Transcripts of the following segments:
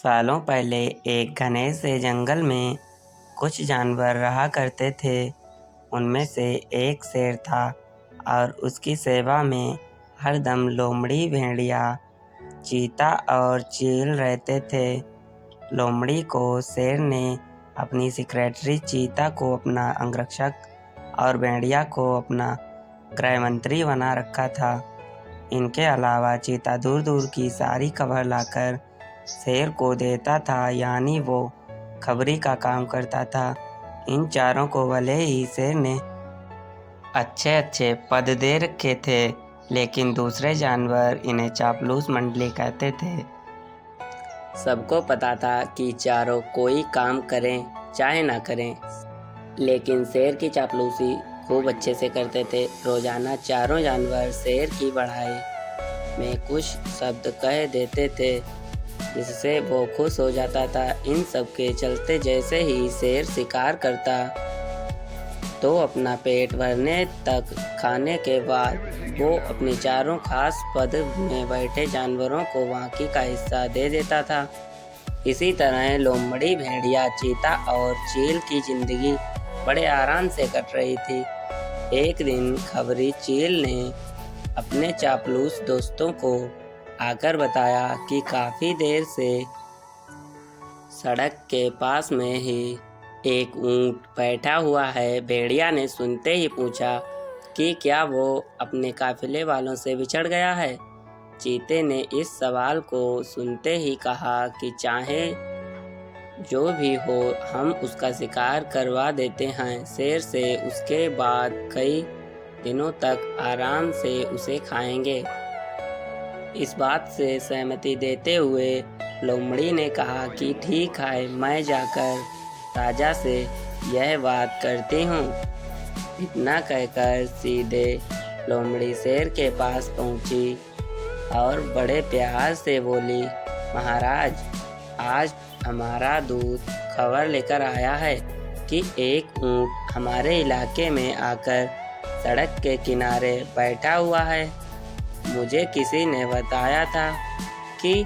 सालों पहले एक घने से जंगल में कुछ जानवर रहा करते थे। उनमें से एक शेर था और उसकी सेवा में हरदम लोमड़ी, भेड़िया, चीता और चील रहते थे। लोमड़ी को शेर ने अपनी सेक्रेटरी, चीता को अपना अंगरक्षक और भेड़िया को अपना गृह मंत्री बना रखा था। इनके अलावा चीता दूर दूर की सारी खबर लाकर शेर को देता था, यानी वो खबरी का काम करता था। इन चारों को भले ही शेर ने अच्छे अच्छे पद दे रखे थे, लेकिन दूसरे जानवर इन्हें चापलूस मंडली कहते थे। सबको पता था कि चारों कोई काम करें चाहे ना करें, लेकिन शेर की चापलूसी खूब अच्छे से करते थे। रोजाना चारों जानवर शेर की बढ़ाई में कुछ शब्द कह देते थे, जिससे वो खुश हो जाता था। इन सब के चलते जैसे ही शेर शिकार करता तो अपना पेट भरने तक खाने के बाद वो अपनी चारों खास पद में बैठे जानवरों को बाकी का हिस्सा दे देता था। इसी तरह लोमड़ी, भेड़िया, चीता और चील की जिंदगी बड़े आराम से कट रही थी। एक दिन खबरी चील ने अपने चापलूस दोस्तों को आकर बताया कि काफ़ी देर से सड़क के पास में ही एक ऊंट बैठा हुआ है। भेड़िया ने सुनते ही पूछा कि क्या वो अपने काफिले वालों से बिछड़ गया है। चीते ने इस सवाल को सुनते ही कहा कि चाहे जो भी हो, हम उसका शिकार करवा देते हैं शेर से। उसके बाद कई दिनों तक आराम से उसे खाएंगे। इस बात से सहमति देते हुए लोमड़ी ने कहा कि ठीक है, मैं जाकर राजा से यह बात करती हूँ। इतना कहकर सीधे लोमड़ी शेर के पास पहुँची और बड़े प्यार से बोली, महाराज, आज हमारा दूत खबर लेकर आया है कि एक ऊँट हमारे इलाके में आकर सड़क के किनारे बैठा हुआ है। मुझे किसी ने बताया था कि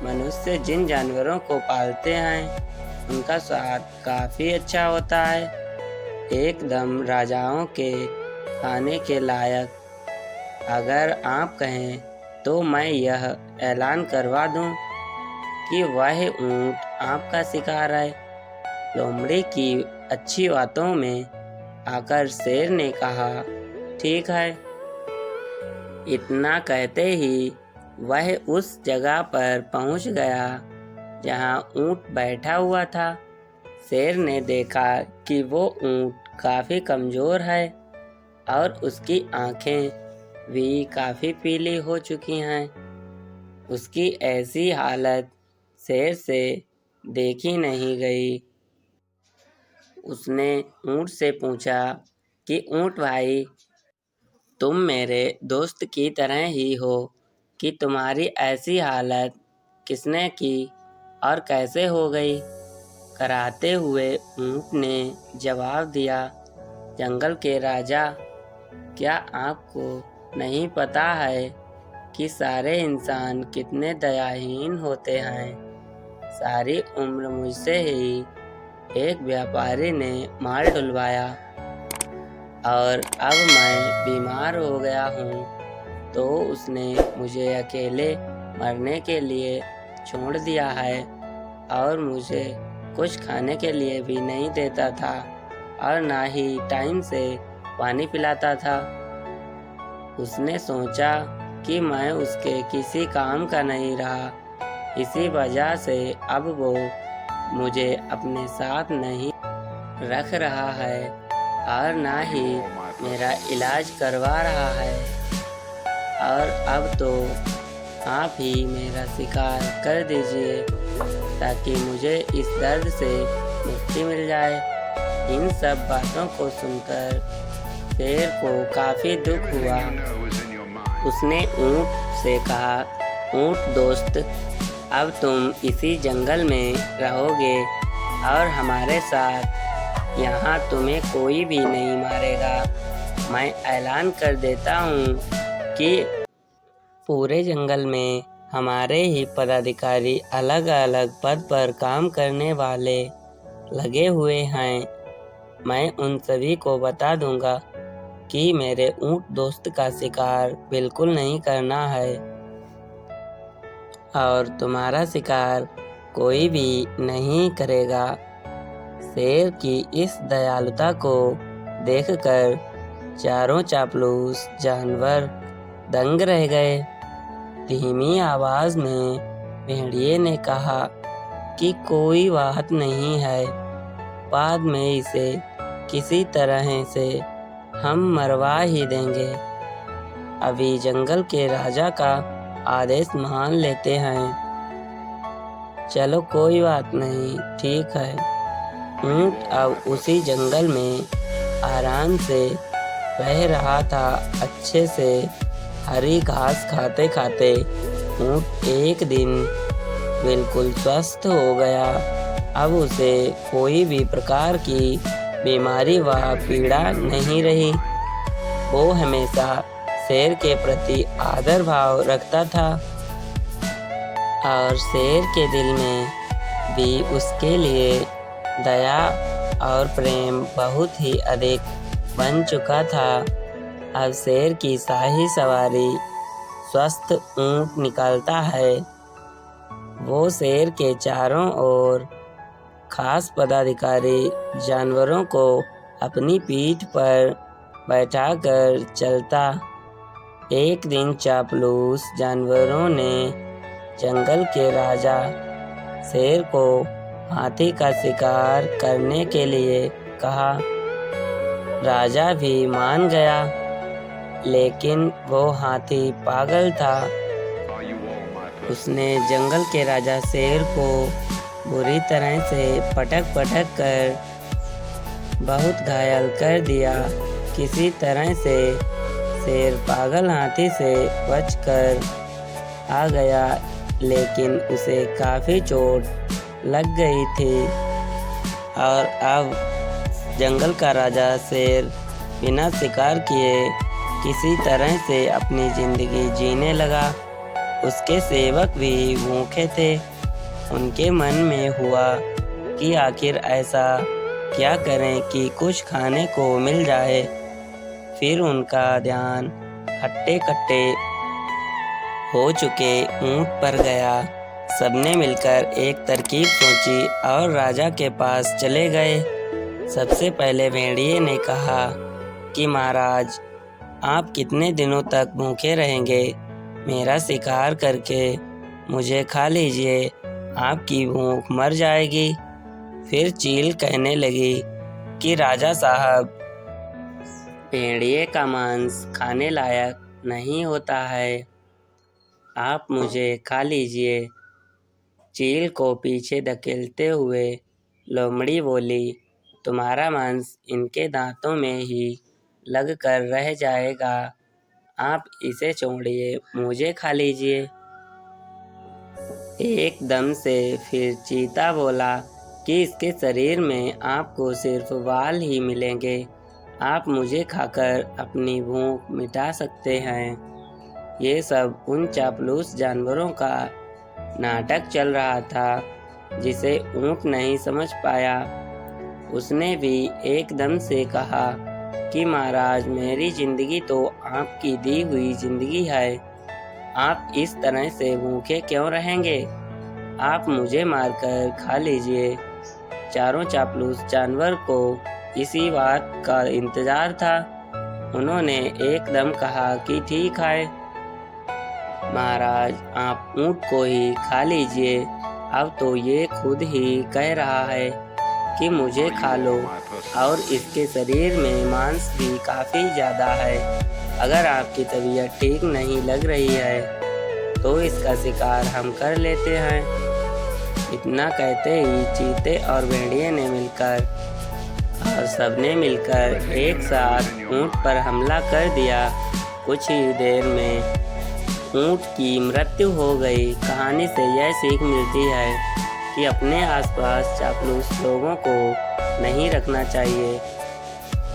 मनुष्य जिन जानवरों को पालते हैं उनका स्वाद काफ़ी अच्छा होता है, एकदम राजाओं के खाने के लायक। अगर आप कहें तो मैं यह ऐलान करवा दूं कि वह ऊँट आपका शिकार है। लोमड़ी की अच्छी बातों में आकर शेर ने कहा, ठीक है। इतना कहते ही वह उस जगह पर पहुंच गया जहां ऊँट बैठा हुआ था। शेर ने देखा कि वो ऊँट काफ़ी कमज़ोर है और उसकी आँखें भी काफ़ी पीली हो चुकी हैं। उसकी ऐसी हालत शेर से देखी नहीं गई। उसने ऊँट से पूछा कि ऊँट भाई, तुम मेरे दोस्त की तरह ही हो कि तुम्हारी ऐसी हालत किसने की और कैसे हो गई। कराहते हुए ऊँट ने जवाब दिया, जंगल के राजा, क्या आपको नहीं पता है कि सारे इंसान कितने दयाहीन होते हैं। सारी उम्र मुझसे ही एक व्यापारी ने माल ढुलवाया और अब मैं बीमार हो गया हूँ, तो उसने मुझे अकेले मरने के लिए छोड़ दिया है और मुझे कुछ खाने के लिए भी नहीं देता था और ना ही टाइम से पानी पिलाता था। उसने सोचा कि मैं उसके किसी काम का नहीं रहा, इसी वजह से अब वो मुझे अपने साथ नहीं रख रहा है और ना ही मेरा इलाज करवा रहा है। और अब तो आप ही मेरा शिकार कर दीजिए ताकि मुझे इस दर्द से मुक्ति मिल जाए। इन सब बातों को सुनकर शेर को काफ़ी दुख हुआ। उसने ऊँट से कहा, ऊँट दोस्त, अब तुम इसी जंगल में रहोगे और हमारे साथ। यहाँ तुम्हें कोई भी नहीं मारेगा। मैं ऐलान कर देता हूँ कि पूरे जंगल में हमारे ही पदाधिकारी अलग अलग पद पर काम करने वाले लगे हुए हैं। मैं उन सभी को बता दूंगा कि मेरे ऊंट दोस्त का शिकार बिल्कुल नहीं करना है और तुम्हारा शिकार कोई भी नहीं करेगा। शेर की इस दयालुता को देखकर चारों चापलूस जानवर दंग रह गए। धीमी आवाज में भेड़िए ने कहा कि कोई बात नहीं है, बाद में इसे किसी तरह से हम मरवा ही देंगे। अभी जंगल के राजा का आदेश मान लेते हैं। चलो कोई बात नहीं, ठीक है। ऊंट अब उसी जंगल में आराम से रह रहा था। अच्छे से हरी घास खाते खाते ऊंट एक दिन बिल्कुल स्वस्थ हो गया। अब उसे कोई भी प्रकार की बीमारी व पीड़ा नहीं रही। वो हमेशा शेर के प्रति आदर भाव रखता था और शेर के दिल में भी उसके लिए दया और प्रेम बहुत ही अधिक बन चुका था। अब शेर की शाही सवारी स्वस्थ ऊंट निकालता है। वो शेर के चारों ओर खास पदाधिकारी जानवरों को अपनी पीठ पर बैठाकर चलता। एक दिन चापलूस जानवरों ने जंगल के राजा शेर को हाथी का शिकार करने के लिए कहा। राजा भी मान गया, लेकिन वो हाथी पागल था। उसने जंगल के राजा शेर को बुरी तरह से पटक कर बहुत घायल कर दिया। किसी तरह से शेर पागल हाथी से बचकर आ गया, लेकिन उसे काफ़ी चोट लग गई थी और अब जंगल का राजा शेर बिना शिकार किए किसी तरह से अपनी ज़िंदगी जीने लगा। उसके सेवक भी भूखे थे। उनके मन में हुआ कि आखिर ऐसा क्या करें कि कुछ खाने को मिल जाए। फिर उनका ध्यान हट्टे कट्टे हो चुके ऊंट पर गया। सबने मिलकर एक तरकीब सोची और राजा के पास चले गए। सबसे पहले भेड़िए ने कहा कि महाराज, आप कितने दिनों तक भूखे रहेंगे? मेरा शिकार करके मुझे खा लीजिए, आपकी भूख मर जाएगी। फिर चील कहने लगी कि राजा साहब, भेड़िए का मांस खाने लायक नहीं होता है, आप मुझे खा लीजिए। चील को पीछे धकेलते हुए लोमड़ी बोली, तुम्हारा मांस इनके दांतों में ही लग कर रह जाएगा, आप इसे छोड़िए, मुझे खा लीजिए। एकदम से फिर चीता बोला कि इसके शरीर में आपको सिर्फ बाल ही मिलेंगे, आप मुझे खाकर अपनी भूख मिटा सकते हैं। ये सब उन चापलूस जानवरों का नाटक चल रहा था, जिसे ऊंट नहीं समझ पाया। उसने भी एकदम से कहा कि महाराज, मेरी जिंदगी तो आपकी दी हुई जिंदगी है, आप इस तरह से भूखे क्यों रहेंगे? आप मुझे मारकर खा लीजिए। चारों चापलूस जानवर को इसी बात का इंतजार था। उन्होंने एकदम कहा कि ठीक है महाराज, आप ऊंट को ही खा लीजिए। अब तो ये खुद ही कह रहा है कि मुझे खा लो और इसके शरीर में मांस भी काफ़ी ज़्यादा है। अगर आपकी तबीयत ठीक नहीं लग रही है तो इसका शिकार हम कर लेते हैं। इतना कहते ही चीते और भेड़िए ने मिलकर और सबने मिलकर एक साथ ऊंट पर हमला कर दिया। कुछ ही देर में ऊंट की मृत्यु हो गई। कहानी से यह सीख मिलती है कि अपने आसपास चापलूस लोगों को नहीं रखना चाहिए।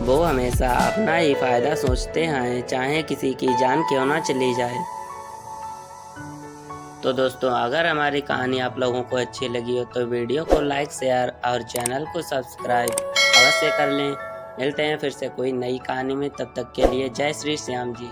वो हमेशा अपना ही फ़ायदा सोचते हैं, चाहे किसी की जान क्यों ना चली जाए। तो दोस्तों अगर हमारी कहानी आप लोगों को अच्छी लगी हो तो वीडियो को लाइक शेयर और चैनल को सब्सक्राइब अवश्य कर लें। मिलते हैं फिर से कोई नई कहानी में, तब तक के लिए जय श्री श्याम जी।